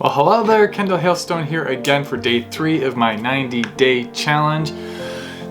Well, hello there, Kendall Hailstone here again for day 3 of my 90-day challenge.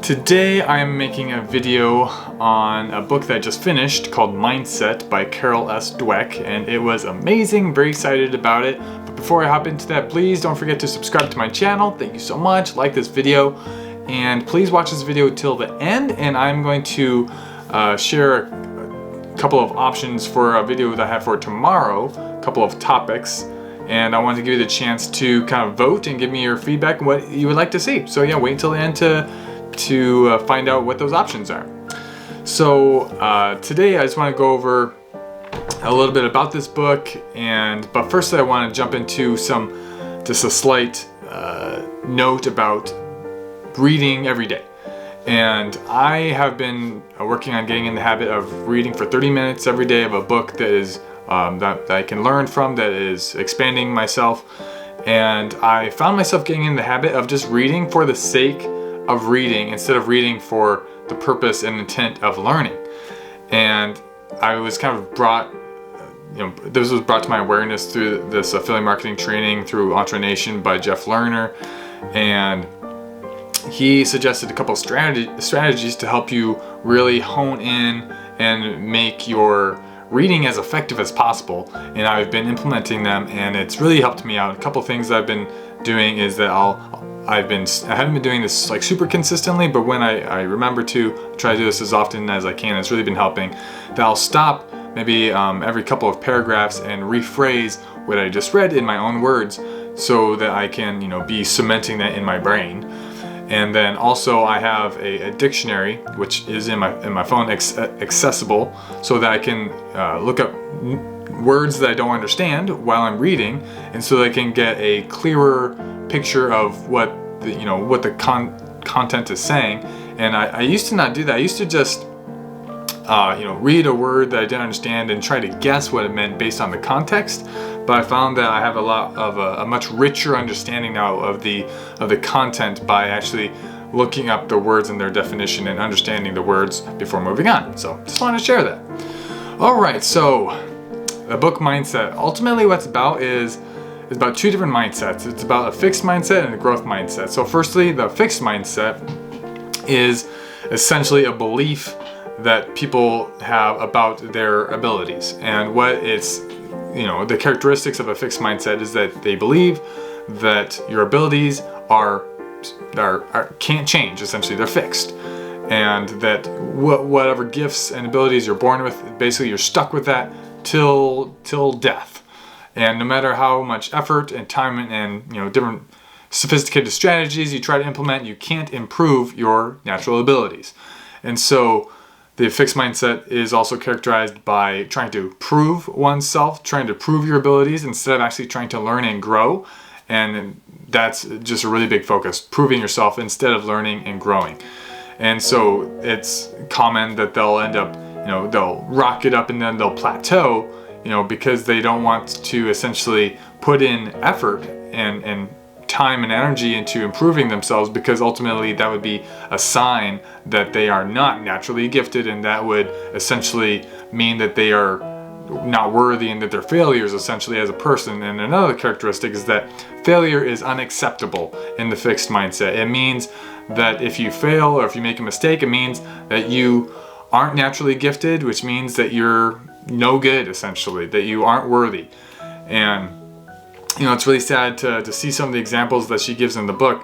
Today I am making a video on a book that I just finished called Mindset by Carol S. Dweck, and it was amazing, very excited about it. But before I hop into that, please don't forget to subscribe to my channel. Thank you so much, like this video, and please watch this video till the end, and I'm going to share a couple of options for a video that I have for tomorrow, a couple of topics. And I wanted to give you the chance to kind of vote and give me your feedback and what you would like to see. So yeah, wait until the end to find out what those options are. So today I just want to go over a little bit about this book, but first I want to jump into just a slight note about reading every day. And I have been working on getting in the habit of reading for 30 minutes every day of a book that is that I can learn from, that is expanding myself. And I found myself getting in the habit of just reading for the sake of reading instead of reading for the purpose and intent of learning. And I was kind of this was brought to my awareness through this affiliate marketing training through Entre Institute by Jeff Lerner. And he suggested a couple of strategies to help you really hone in and make your reading as effective as possible, and I've been implementing them, and it's really helped me out. A couple things that I've been doing is that I haven't been doing this like super consistently, but when I remember to try to do this as often as I can, it's really been helping. That I'll stop maybe every couple of paragraphs and rephrase what I just read in my own words, so that I can be cementing that in my brain. And then also I have a dictionary, which is in my phone, accessible, so that I can look up words that I don't understand while I'm reading, and so that I can get a clearer picture of what the content is saying. And I used to not do that. I used to just read a word that I didn't understand and try to guess what it meant based on the context. But I found that I have a lot of a much richer understanding now of the content by actually looking up the words and their definition and understanding the words before moving on. So just wanted to share that. All right, so the book Mindset. Ultimately, what it's about is about two different mindsets. It's about a fixed mindset and a growth mindset. So firstly, the fixed mindset is essentially a belief that people have about their abilities, and what it's the characteristics of a fixed mindset is that they believe that your abilities can't change. Essentially, they're fixed, and that whatever gifts and abilities you're born with, basically you're stuck with that till death. And no matter how much effort and time and different sophisticated strategies you try to implement, you can't improve your natural abilities. And so the fixed mindset is also characterized by trying to prove oneself, trying to prove your abilities instead of actually trying to learn and grow. And that's just a really big focus, proving yourself instead of learning and growing. And so it's common that they'll end up, they'll rocket up and then they'll plateau, because they don't want to essentially put in effort and time and energy into improving themselves, because ultimately that would be a sign that they are not naturally gifted, and that would essentially mean that they are not worthy and that they're failures essentially as a person. And another characteristic is that failure is unacceptable in the fixed mindset. It means that if you fail or if you make a mistake, it means that you aren't naturally gifted, which means that you're no good, essentially, that you aren't worthy. And it's really sad to see some of the examples that she gives in the book,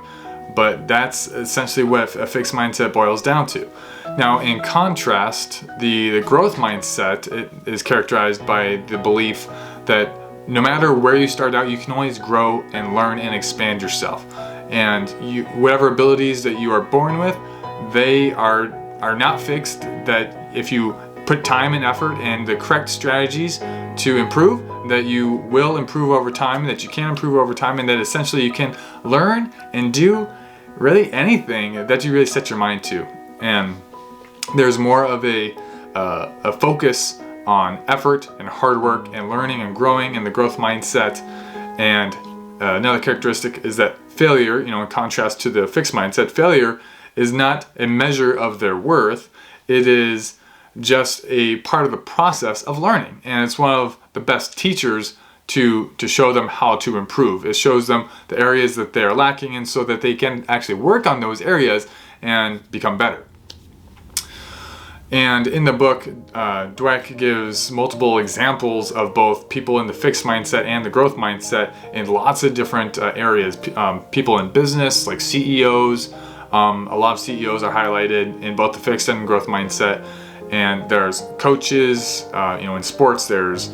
but that's essentially what a fixed mindset boils down to. Now, in contrast, the growth mindset is characterized by the belief that no matter where you start out, you can always grow and learn and expand yourself. And whatever abilities that you are born with, they are not fixed, that if you put time and effort and the correct strategies to improve, that you will improve over time, that you can improve over time, and that essentially you can learn and do really anything that you really set your mind to. And there's more of a focus on effort and hard work and learning and growing in the growth mindset. And another characteristic is that failure, in contrast to the fixed mindset, failure is not a measure of their worth. It is just a part of the process of learning, and it's one of the best teachers to show them how to improve. It shows them the areas that they're lacking in so that they can actually work on those areas and become better. And in the book, Dweck gives multiple examples of both people in the fixed mindset and the growth mindset in lots of different areas. People in business, like CEOs, a lot of CEOs are highlighted in both the fixed and growth mindset. And there's coaches, in sports, there's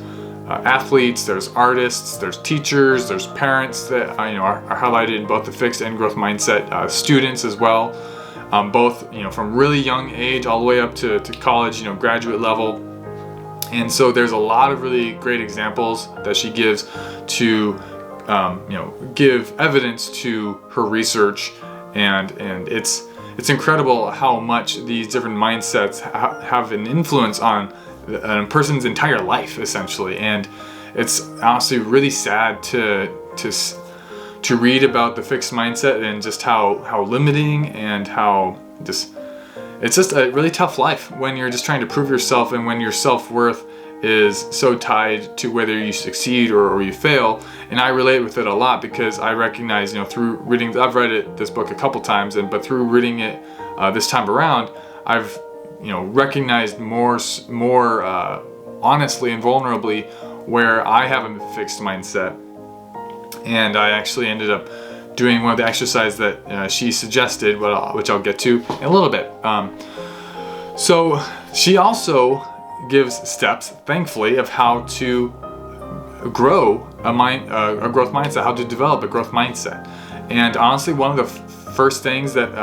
athletes, there's artists, there's teachers, there's parents that are highlighted in both the fixed and growth mindset. Students as well. Both from really young age all the way up to college, graduate level. And so there's a lot of really great examples that she gives to give evidence to her research, and it's incredible how much these different mindsets have an influence on a person's entire life, essentially. And it's honestly really sad to read about the fixed mindset and just how limiting and how it's just a really tough life when you're just trying to prove yourself, and when your self-worth is so tied to whether you succeed or you fail. And I relate with it a lot because I recognize, through reading, I've read this book a couple times, but through reading it this time around, I've recognized more honestly and vulnerably where I have a fixed mindset. And I actually ended up doing one of the exercises that she suggested, which I'll get to in a little bit. So she also gives steps, thankfully, of how to grow a growth mindset, how to develop a growth mindset. And honestly, one of the first things that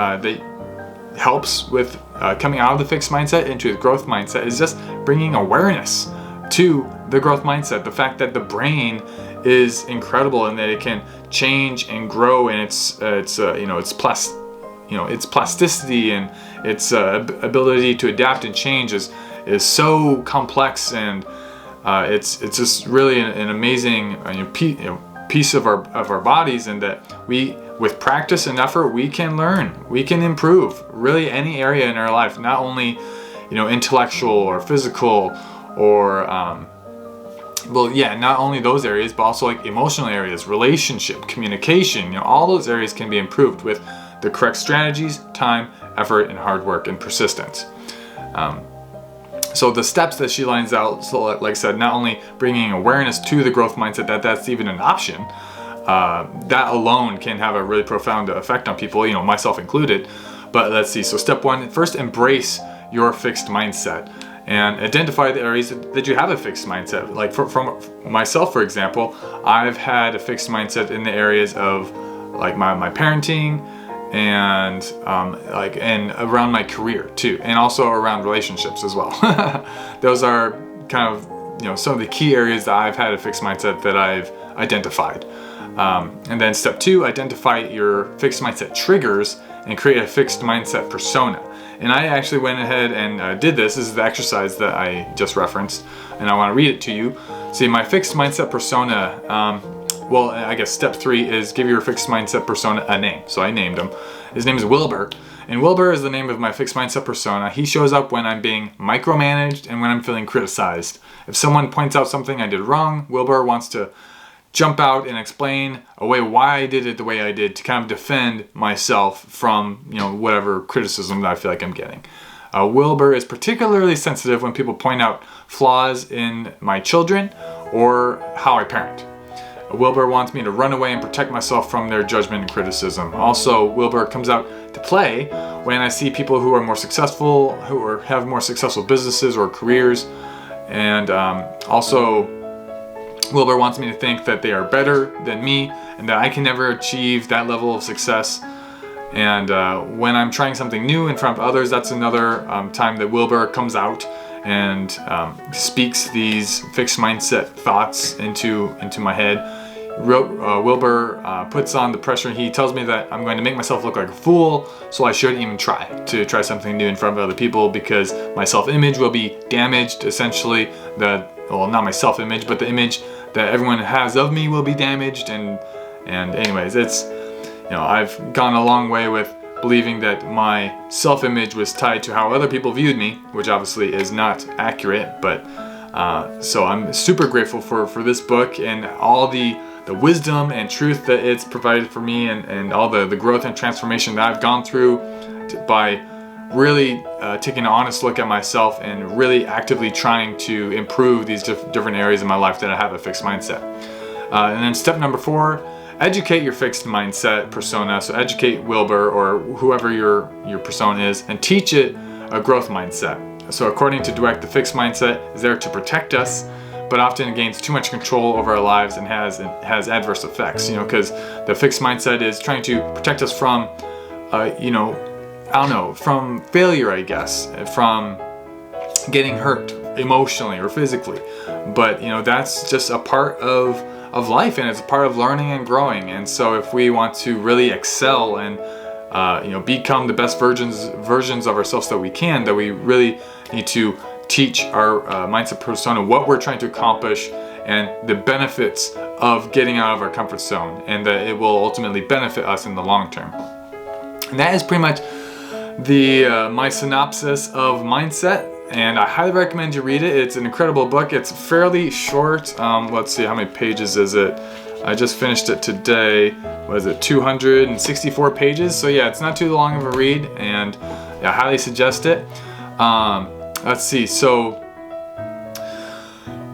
helps with coming out of the fixed mindset into the growth mindset is just bringing awareness to the growth mindset. The fact that the brain is incredible and that it can change and grow, and its plasticity and its ability to adapt and change is so complex, and it's just really an amazing piece of our bodies, and that we, with practice and effort, we can learn, we can improve really any area in our life, not only intellectual or physical or not only those areas, but also like emotional areas, relationship, communication. All those areas can be improved with the correct strategies, time, effort, and hard work and persistence. So the steps that she lines out, so like I said, not only bringing awareness to the growth mindset that that's even an option, that alone can have a really profound effect on people, myself included. But let's see. So step one, first embrace your fixed mindset and identify the areas that you have a fixed mindset. Like from myself, for example, I've had a fixed mindset in the areas of like my parenting and and around my career too, and also around relationships as well. Those are kind of some of the key areas that I've had a fixed mindset that I've identified. And then step two, identify your fixed mindset triggers and create a fixed mindset persona. And I actually went ahead and did this. This is the exercise that I just referenced, and I want to read it to you. See, my fixed mindset persona, I guess step three is give your fixed mindset persona a name. So I named him. His name is Wilbur. And Wilbur is the name of my fixed mindset persona. He shows up when I'm being micromanaged and when I'm feeling criticized. If someone points out something I did wrong, Wilbur wants to jump out and explain away why I did it the way I did to kind of defend myself from, whatever criticism that I feel like I'm getting. Wilbur is particularly sensitive when people point out flaws in my children or how I parent. Wilbur wants me to run away and protect myself from their judgment and criticism. Also, Wilbur comes out to play when I see people who are more successful, have more successful businesses or careers. And also, Wilbur wants me to think that they are better than me and that I can never achieve that level of success. And when I'm trying something new in front of others, that's another time that Wilbur comes out and speaks these fixed mindset thoughts into my head. Wilbur puts on the pressure. He tells me that I'm going to make myself look like a fool, so I shouldn't even try something new in front of other people because my self-image will be damaged, essentially. Not my self-image, but the image that everyone has of me will be damaged. And anyways, it's, I've gone a long way with believing that my self-image was tied to how other people viewed me, which obviously is not accurate, but So I'm super grateful for this book and all the wisdom and truth that it's provided for me, and all the growth and transformation that I've gone through by really taking an honest look at myself and really actively trying to improve these different areas of my life that I have a fixed mindset. And then step number 4, educate your fixed mindset persona. So educate Wilbur or whoever your persona is, and teach it a growth mindset. So according to Dweck, the fixed mindset is there to protect us, but often it gains too much control over our lives and has adverse effects, because the fixed mindset is trying to protect us from, from failure, I guess, from getting hurt emotionally or physically. But, that's just a part of life, and it's a part of learning and growing. And so if we want to really excel and, become the best versions of ourselves that we can, that we really need to teach our mindset persona what we're trying to accomplish and the benefits of getting out of our comfort zone, and that it will ultimately benefit us in the long term. And that is pretty much my synopsis of mindset, and I highly recommend you read it. It's an incredible book. It's fairly short. Let's see, how many pages is it? I just finished it today. What is it, 264 pages? So yeah, it's not too long of a read, and I highly suggest it. Let's see, so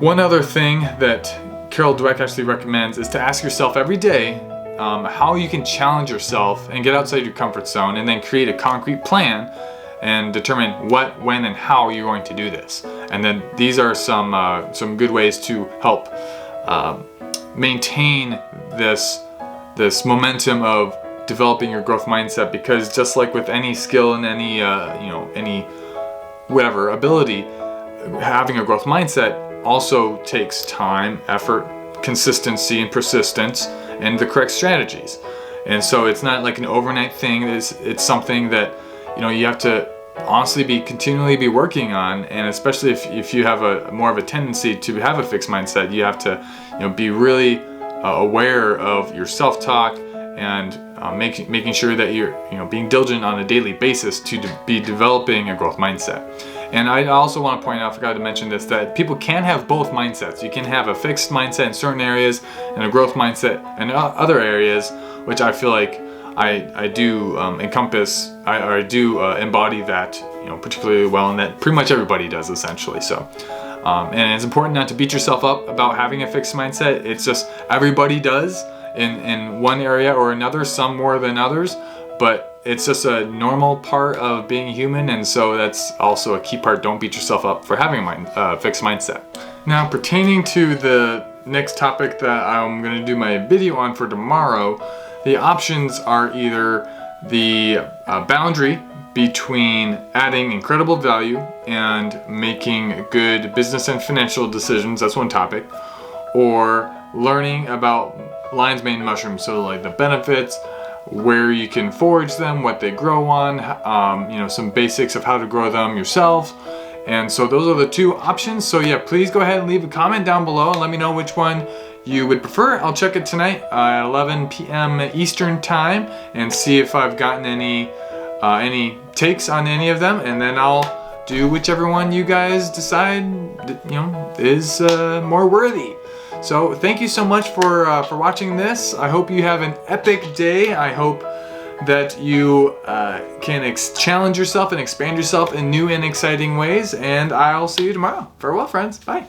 one other thing that Carol Dweck actually recommends is to ask yourself every day how you can challenge yourself and get outside your comfort zone, and then create a concrete plan and determine what, when, and how you're going to do this. And then these are some good ways to help maintain this momentum of developing your growth mindset, because just like with any skill and any whatever ability, having a growth mindset also takes time, effort, consistency, and persistence, and the correct strategies. And so it's not like an overnight thing. It's something that you have to honestly continually be working on. And especially if you have more of a tendency to have a fixed mindset, you have to be really aware of your self-talk and making sure that you're being diligent on a daily basis to be developing a growth mindset. And I also want to point out, I forgot to mention this, that people can have both mindsets. You can have a fixed mindset in certain areas and a growth mindset in other areas, which I feel like I do encompass, I do embody that particularly well, and that pretty much everybody does essentially. So and it's important not to beat yourself up about having a fixed mindset. It's just everybody does in one area or another, some more than others, but it's just a normal part of being human, and so that's also a key part. Don't beat yourself up for having a fixed mindset. Now, pertaining to the next topic that I'm going to do my video on for tomorrow, the options are either the boundary between adding incredible value and making good business and financial decisions, that's one topic, or learning about lion's mane mushrooms, so like the benefits, where you can forage them, what they grow on, some basics of how to grow them yourself. And so those are the two options. So yeah, please go ahead and leave a comment down below and let me know which one you would prefer. I'll check it tonight at 11 p.m. Eastern time and see if I've gotten any takes on any of them, and then I'll do whichever one you guys decide is more worthy. So thank you so much for watching this. I hope you have an epic day. I hope that you can challenge yourself and expand yourself in new and exciting ways, and I'll see you tomorrow. Farewell, friends. Bye.